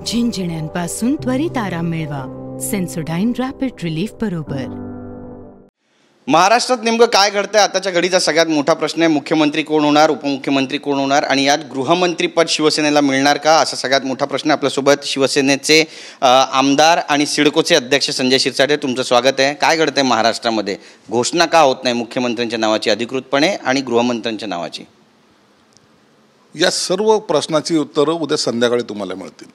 झिंझिण्यांपासून त्वरित आराम मिळवा सेन्सोडाइन रॅपिड रिलीफ बरोबर. महाराष्ट्रात नेमकं काय घडतंय आताच्या घडीचा सगळ्यात मोठा प्रश्न आहे. मुख्यमंत्री कोण होणार, उपमुख्यमंत्री कोण होणार आणि यात गृहमंत्रीपद शिवसेनेला मिळणार का, असा सगळ्यात मोठा प्रश्न. आपल्यासोबत शिवसेनेचे आमदार आणि सिडकोचे अध्यक्ष संजय शिरसाट, तुमचं स्वागत आहे. काय घडतंय महाराष्ट्रामध्ये? घोषणा का होत नाही मुख्यमंत्र्यांच्या नावाची अधिकृतपणे आणि गृहमंत्र्यांच्या नावाची? या सर्व प्रश्नाची उत्तरं उद्या संध्याकाळी तुम्हाला मिळतील.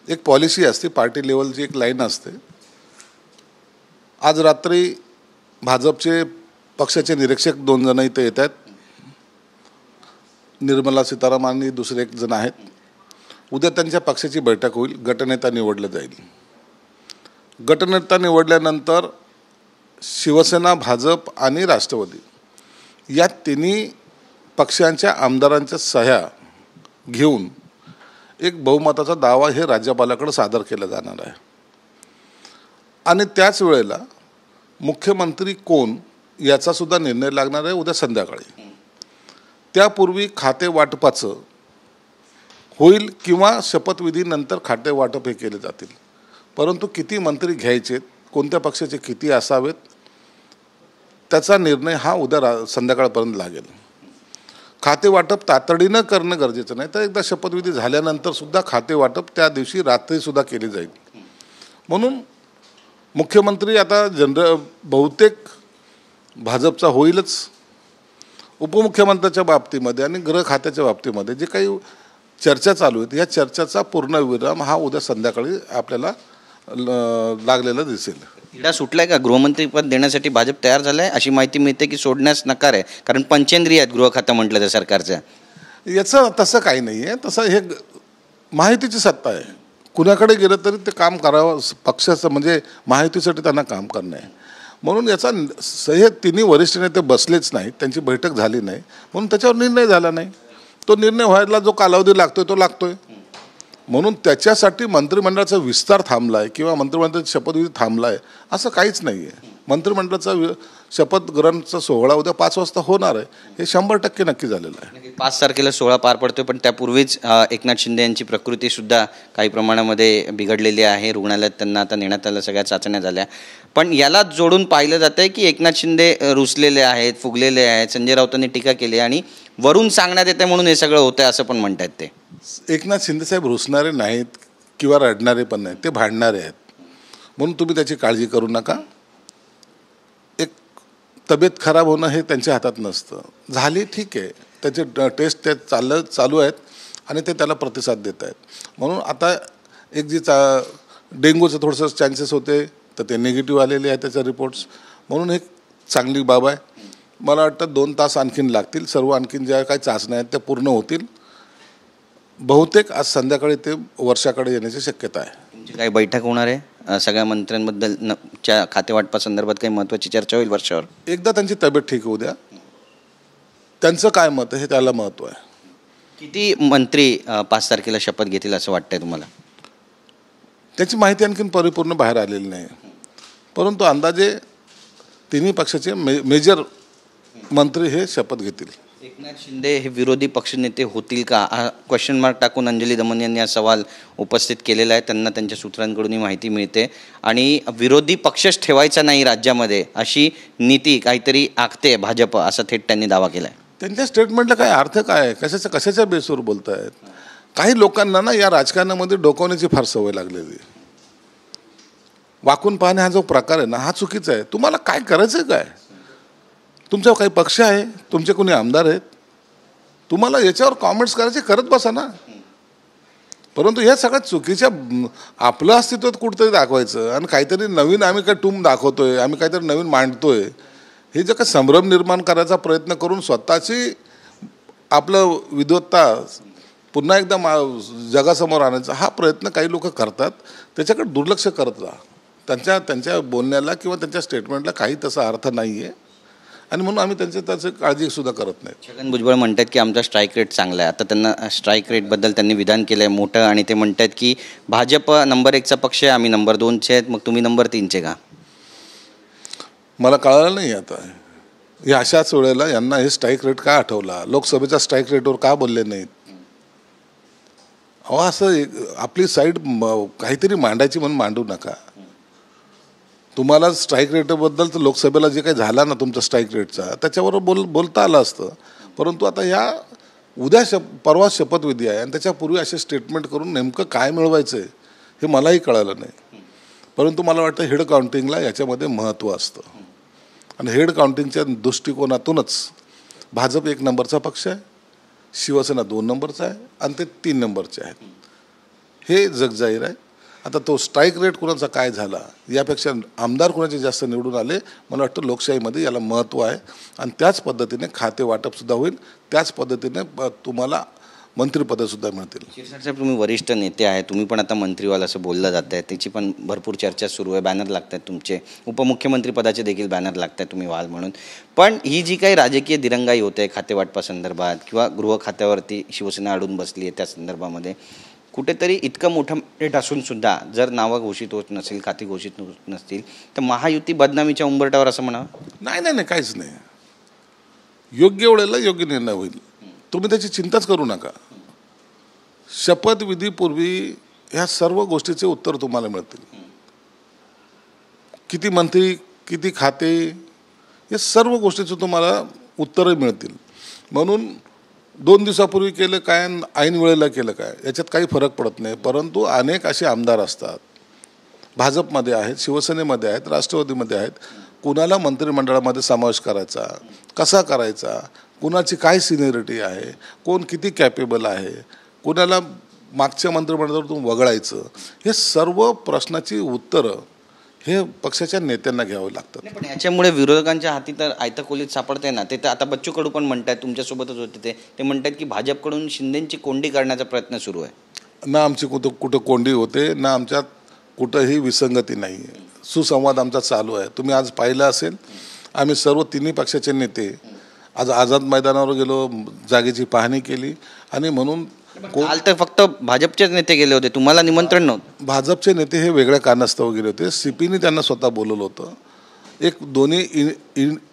एक पॉलिसी असते, पार्टी लेवलची एक लाईन असते. आज रात्री भाजपचे पक्षाचे निरीक्षक 2 जण इथे येत आहेत. निर्मला सीतारामन आणि दुसरे 1 जण आहेत. उद्या त्यांच्या पक्षाची बैठक होईल, गटनेता निवडलं जाईल. गटनेता निवडल्यानंतर शिवसेना, भाजप आणि राष्ट्रवादी या तिन्ही पक्षांच्या आमदारांच्या सह्या घेऊन एक बहुमताचा दावा हे राज्यपालाकडे सादर केला जाणार आहे. आणि त्याच वेळेला मुख्यमंत्री कोण याचा सुद्धा निर्णय लागणार आहे उद्या संध्याकाळी. त्यापूर्वी खाते वाटपाचं होईल किंवा शपथविधीनंतर खाते वाटप हे केले जातील. परंतु किती मंत्री घ्यायचे, कोणत्या पक्षाचे किती असावेत, त्याचा निर्णय हा उद्या संध्याकाळपर्यंत लागेल. खाते वाटप तातडीनं करणं गरजेचं नाही, तर एकदा शपथविधी झाल्यानंतर सुद्धा खाते वाटप त्या दिवशी रात्रीसुद्धा केले जाईल. म्हणून मुख्यमंत्री आता बहुतेक भाजपचा होईलच. उपमुख्यमंत्र्याच्या बाबतीमध्ये आणि गृह खात्याच्या बाबतीमध्ये जे काही चर्चा चालू आहेत, या चर्चेचा पूर्णविराम हा उद्या संध्याकाळी आपल्याला लागलेला दिसेल. तिढा सुटलाय का? गृहमंत्रीपद देण्यासाठी भाजप तयार झालाय अशी माहिती मिळते की सोडण्यास नकार आहे, कारण पंचेंद्रिय आहेत गृह खातं म्हटलं तर सरकारचं. याचं तसं काही नाही आहे. तसं हे माहितीची सत्ता आहे. कुणाकडे गेलं तरी ते काम करावं पक्षाचं, म्हणजे माहितीसाठी त्यांना काम करणं आहे. म्हणून याचा हे तिन्ही वरिष्ठ नेते बसलेच नाहीत, त्यांची बैठक झाली नाही, म्हणून त्याच्यावर निर्णय झाला नाही. तो निर्णय व्हायला जो कालावधी लागतोय तो लागतोय. म्हणून त्याच्यासाठी मंत्रिमंडळाचा विस्तार थांबला आहे किंवा मंत्रिमंडळाची शपथविधी थांबला आहे असं काहीच नाही आहे. मंत्रिमंडळाचा शपथ ग्रहणचा सोहळा उद्या 5 वाजता होणार आहे, हे 100% नक्की झालेलं आहे. 5 तारखेला सोहळा पार पडतोय, पण त्यापूर्वीच एकनाथ शिंदे यांची प्रकृतीसुद्धा काही प्रमाणामध्ये बिघडलेली आहे. रुग्णालयात त्यांना आता नेण्यात आलं, सगळ्या चाचण्या झाल्या. पण याला जोडून पाहिलं जात आहे की एकनाथ शिंदे रुसलेले आहेत, फुगलेले आहेत. संजय राऊतांनी टीका केली आणि वरून सांगण्यात येते म्हणून हे सगळं होतंय असं पण म्हणतात. ते एकनाथ शिंदेसाहेब रुसणारे नाहीत किंवा रडणारे पण नाहीत, ते भांडणारे आहेत. म्हणून तुम्ही त्याची काळजी करू नका. एक तब्येत खराब होणं हे त्यांच्या हातात नसतं. झाली ठीक आहे, त्याचे टेस्ट ते चालू आहेत आणि ते त्याला प्रतिसाद देत आहेत. म्हणून आता एक जी डेंग्यूचं थोडंसं चान्सेस होते तर ते निगेटिव्ह आलेले आहे त्याचे रिपोर्ट्स. म्हणून एक चांगली बाब आहे. मला वाटतं 2 तास आणखीन लागतील. सर्व आणखीन ज्या काही चाचण्या आहेत त्या पूर्ण होतील. बहुतेक आज संध्याकाळी ते वर्षाकडे येण्याची शक्यता आहे. तुमची काही बैठक होणार आहे सगळ्या मंत्र्यांबद्दल च्या खातेवाटपासंदर्भात काही महत्त्वाची चर्चा होईल वर्षावर? एकदा त्यांची तब्येत ठीक होऊ द्या, त्यांचं काय मत आहे हे त्याला महत्त्व आहे. किती मंत्री 5 तारखेला शपथ घेतील असं वाटतंय तुम्हाला? त्याची माहिती आणखीन परिपूर्ण बाहेर आलेली नाही, परंतु अंदाजे तिन्ही पक्षाचे मेजर मंत्री हे शपथ घेतील. एकनाथ शिंदे हे विरोधी पक्षनेते होतील का, हा क्वेश्चन मार्क टाकून अंजली दमन यांनी हा सवाल उपस्थित केलेला आहे. त्यांना त्यांच्या सूत्रांकडून ही माहिती मिळते आणि विरोधी पक्षच ठेवायचा नाही राज्यामध्ये अशी नीती काहीतरी आखते भाजप, असा थेट त्यांनी दावा केला आहे. त्यांच्या स्टेटमेंटला काय अर्थ काय आहे? कशाच्या बेसवर बोलत आहेत? काही लोकांना ना या राजकारणामध्ये डोकावण्याची फार सवय लागलेली. वाकून पाहणे हा जो प्रकार आहे ना, हा चुकीचा आहे. तुम्हाला काय करायचं आहे? काय तुमचा काही पक्ष आहे, तुमचे कोणी आमदार आहेत, तुम्हाला याच्यावर कॉमेंट्स करायचे, करत बसा ना. परंतु ह्या सगळ्यात चुकीच्या आपलं अस्तित्व कुठंतरी दाखवायचं आणि काहीतरी नवीन आम्ही काय टूम दाखवतोय, आम्ही काहीतरी नवीन मांडतोय, हे जे काही संभ्रम निर्माण करायचा प्रयत्न करून स्वतःची आपलं विद्वत्ता पुन्हा एकदा जगासमोर आणायचा हा प्रयत्न काही लोक करतात. त्याच्याकडे दुर्लक्ष करत राहा. त्यांच्या बोलण्याला किंवा त्यांच्या स्टेटमेंटला काही तसा अर्थ नाही आहे आणि म्हणून आम्ही त्याची काळजीसुद्धा करत नाही. छगन भुजबळ म्हणतात की आमचा स्ट्राईक रेट चांगला आहे. आता त्यांना स्ट्राईक रेटबद्दल त्यांनी विधान केलं आहे मोठं आणि ते म्हणतात की भाजप नंबर 1चा पक्ष आहे, आम्ही नंबर 2चे आहेत, मग तुम्ही नंबर 3चे का? मला कळालं नाही आता. या अशाच वेळेला यांना हे स्ट्राईक रेट का आठवला, लोकसभेच्या स्ट्राईक रेटवर का बोलले नाहीत? अहो असं आपली साईड काहीतरी मांडायची म्हणून मांडू नका. तुम्हाला स्ट्राईक रेटबद्दल तर लोकसभेला जे काही झाला ना तुमचा स्ट्राईक रेटचा त्याच्यावर बोलता आलं असतं. परंतु आता या उद्या परवा शपथविधी आहे आणि त्याच्यापूर्वी असे स्टेटमेंट करून नेमकं काय मिळवायचं आहे हे मलाही कळालं नाही. परंतु मला वाटतं हेड काउंटिंगला याच्यामध्ये महत्त्व असतं आणि हेड काउंटिंगच्या दृष्टिकोनातूनच भाजप 1 नंबरचा पक्ष आहे, शिवसेना 2 नंबरचा आहे आणि ते 3 नंबरचे आहेत. हे जगजाहीर आहे. आता तो स्ट्राईक रेट कुणाचा काय झाला यापेक्षा आमदार कुणाचे जास्त निवडून आले, मला वाटतं लोकशाहीमध्ये याला महत्त्व आहे आणि त्याच पद्धतीने खाते वाटपसुद्धा होईल, त्याच पद्धतीने तुम्हाला मंत्रिपदसुद्धा मिळतील. शिरसाट, तुम्ही वरिष्ठ नेते आहे, तुम्ही पण आता मंत्री व्हाल असं बोललं जात आहे, त्याची पण भरपूर चर्चा सुरू आहे, बॅनर लागत आहेत तुमचे, उपमुख्यमंत्री पदाचे देखील बॅनर लागत आहेत तुम्ही व्हाल म्हणून. पण ही जी काही राजकीय दिरंगाई होते खाते वाटपासंदर्भात किंवा गृह खात्यावरती शिवसेना अडून बसली आहे त्या संदर्भामध्ये कुठेतरी इतकं मोठं रेट असून सुद्धा जर नावं घोषित होत नसेल, खाती घोषित होत नसतील तर महायुती बदनामीच्या उंबरठ्यावर असं म्हणावं? नाही, काहीच नाही. योग्य वेळेला योग्य निर्णय होईल, तुम्ही त्याची चिंताच करू नका. शपथविधीपूर्वी ह्या सर्व गोष्टीचे उत्तर तुम्हाला मिळतील. किती मंत्री, किती खाते, या सर्व गोष्टीचं तुम्हाला उत्तरं मिळतील. म्हणून 2 दिवसापूर्वी केलं काय, ऐन वेळेला केलं काय याच्यात काही फरक पडत नाही. परंतु अनेक असे आमदार असतात, भाजपमध्ये आहेत, शिवसेनेमध्ये आहेत, राष्ट्रवादीमध्ये आहेत, कुणाला मंत्रिमंडळामध्ये समावेश करायचा, कसा करायचा, कुणाची काय सिनियरिटी आहे, कोण किती कॅपेबल आहे, कुणाला मागच्या मंत्रिमंडळातून वगळायचं, हे सर्व प्रश्नाची उत्तरं हे पक्षाच्या नेत्यांना घ्यावे लागतात. पण याच्यामुळे विरोधकांच्या हाती तर आयतं खोलीत सापडते ना. ते तर आता बच्चू कडू पण म्हणतात, तुमच्यासोबतच होते ते म्हणतात की भाजपकडून शिंदेची कोंडी करण्याचा प्रयत्न सुरू आहे. ना आमची कुठं कोंडी होते, ना आमच्यात कुठंही विसंगती नाही आहे. सुसंवाद आमचा चालू आहे. तुम्ही आज पाहिलं असेल, आम्ही सर्व तिन्ही पक्षाचे नेते आज आझाद मैदानावर गेलो, जागेची पाहणी केली आणि म्हणून काल तर फक्त भाजपचेच नेते गेले होते, तुम्हाला निमंत्रण नव्हतं. भाजपचे नेते हे वेगळ्या कारणास्तव गेले होते. सीपीने त्यांना स्वतः बोलवलं होतं. एक दोन्ही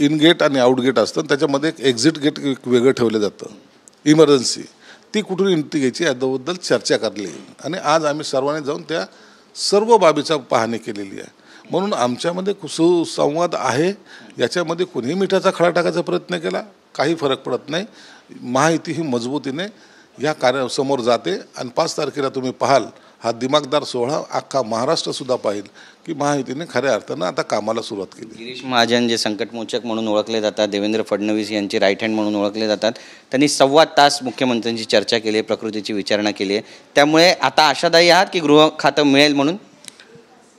इन गेट आणि आउट गेट असतं, त्याच्यामध्ये एक एक्झिट गेट वेगळं ठेवलं जातं इमर्जन्सी. ती कुठून एंट्री घ्यायची याबद्दल चर्चा करली आणि आज आम्ही सर्वांनी जाऊन त्या सर्व बाबीचा पाहणी केलेली आहे. म्हणून आमच्यामध्ये सुसंवाद आहे, याच्यामध्ये कोणीही मिठाचा खडा टाकायचा प्रयत्न केला काही फरक पडत नाही. महायुती ही मजबूतीने या कार्यासमोर जाते आणि 5 तारखेला तुम्ही पाहाल हा दिमागदार सोहळा अख्खा महाराष्ट्रसुद्धा पाहिल की महायुतीने खऱ्या अर्थानं आता कामाला सुरुवात केली. गिरीश महाजन जे संकटमोचक म्हणून ओळखले जातात, देवेंद्र फडणवीस यांचे राईट हँड म्हणून ओळखले जातात, त्यांनी 1.25 तास मुख्यमंत्र्यांची चर्चा केली आहे, प्रकृतीची विचारणा केली आहे. त्यामुळे आता आशादायी आहात की गृह खातं मिळेल म्हणून?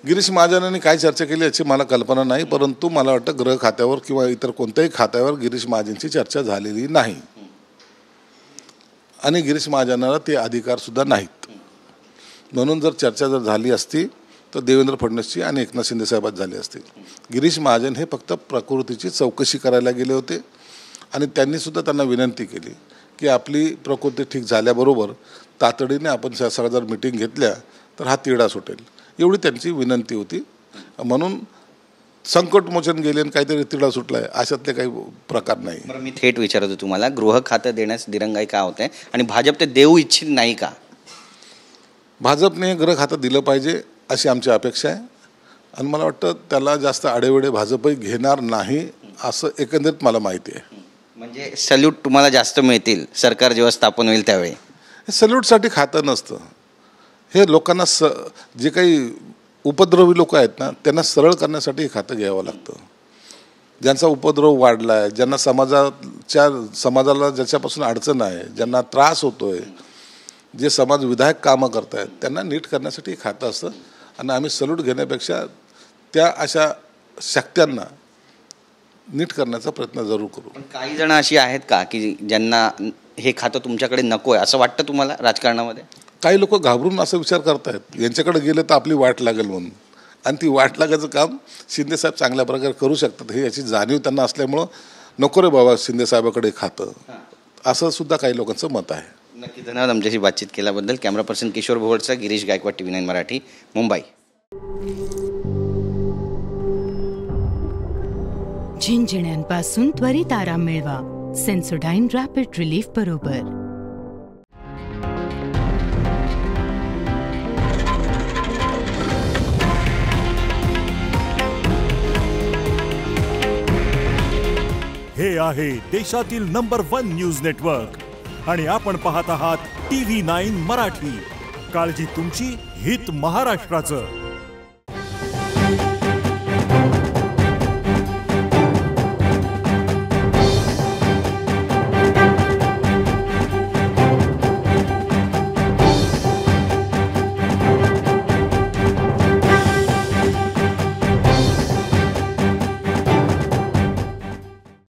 गिरीश महाजनांनी काय चर्चा केली याची मला कल्पना नाही, परंतु मला वाटतं गृह खात्यावर किंवा इतर कोणत्याही खात्यावर गिरीश महाजनची चर्चा झालेली नाही आणि गिरीश महाजनाला ते अधिकारसुद्धा नाहीत. म्हणून जर चर्चा झाली असती तर देवेंद्र फडणवीसची आणि एकनाथ शिंदे साहेबात झाली असती. गिरीश महाजन हे फक्त प्रकृतीची चौकशी करायला गेले होते आणि त्यांनीसुद्धा त्यांना विनंती केली की आपली प्रकृती ठीक झाल्याबरोबर तातडीने आपण सगळं जर मिटिंग घेतल्या तर हा तिढा सुटेल, एवढी त्यांची विनंती होती. म्हणून संकटमोचन गेले आणि काहीतरी तिढा सुटलाय अशातले काही प्रकार नाही. बरं, मी थेट विचारतो तुम्हाला, गृह खातं देण्यास दिरंगाई का होते आणि भाजप ते देऊ इच्छित नाही का? भाजपने गृह खातं दिलं पाहिजे अशी आमची अपेक्षा आहे आणि मला वाटतं त्याला जास्त आडेवेडे भाजपही घेणार नाही असं एकंदरीत मला माहिती आहे. म्हणजे सल्यूट तुम्हाला जास्त मिळतील सरकार जेव्हा स्थापन होईल त्यावेळी? हे सल्यूटसाठी खातं नसतं, हे लोकांना जे काही उपद्रवी लोक आहेत ना त्यांना सरळ करण्यासाठी हे खातं घ्यावं लागतं. ज्यांचा उपद्रव वाढला आहे, ज्यांना समाजाला ज्याच्यापासून अडचण आहे, ज्यांना त्रास होतो आहे, जे समाज विधायक कामं करत आहेत त्यांना नीट करण्यासाठी खातं असतं आणि आम्ही सल्यूट घेण्यापेक्षा त्या अशा शक्त्यांना नीट करण्याचा प्रयत्न जरूर करू. पण काही जण अशी आहेत का की ज्यांना हे खातं तुमच्याकडे नको आहे असं वाटतं तुम्हाला राजकारणामध्ये? काही लोक घाबरून असा विचार करतायत यांच्याकडे गेले तर आपली वाट लागेल म्हणून, आणि ती वाट लागायचं काम शिंदेसाहेब चांगल्या प्रकारे करू शकतात हे याची जाणीव त्यांना असल्यामुळं नको रे बाबा शिंदेसाहेबाकडे खातं असं सुद्धा काही लोकांचं मत आहे. नक्की, धन्यवाद आमच्याशी बातचीत केल्याबद्दल. कॅमेरा पर्सन किशोर भोवळचा, गिरीश गायकवाड, TV9 मराठी, मुंबई. झिंझिण्यांपासून त्वरित आराम मिळवा सेन्सोडाइन रॅपिड रिलीफ बरोबर. हे आहे देशातील नंबर 1 न्यूज नेटवर्क आणि आपण पाहत आहात TV9 मराठी. काळजी तुमची, हित महाराष्ट्राचं.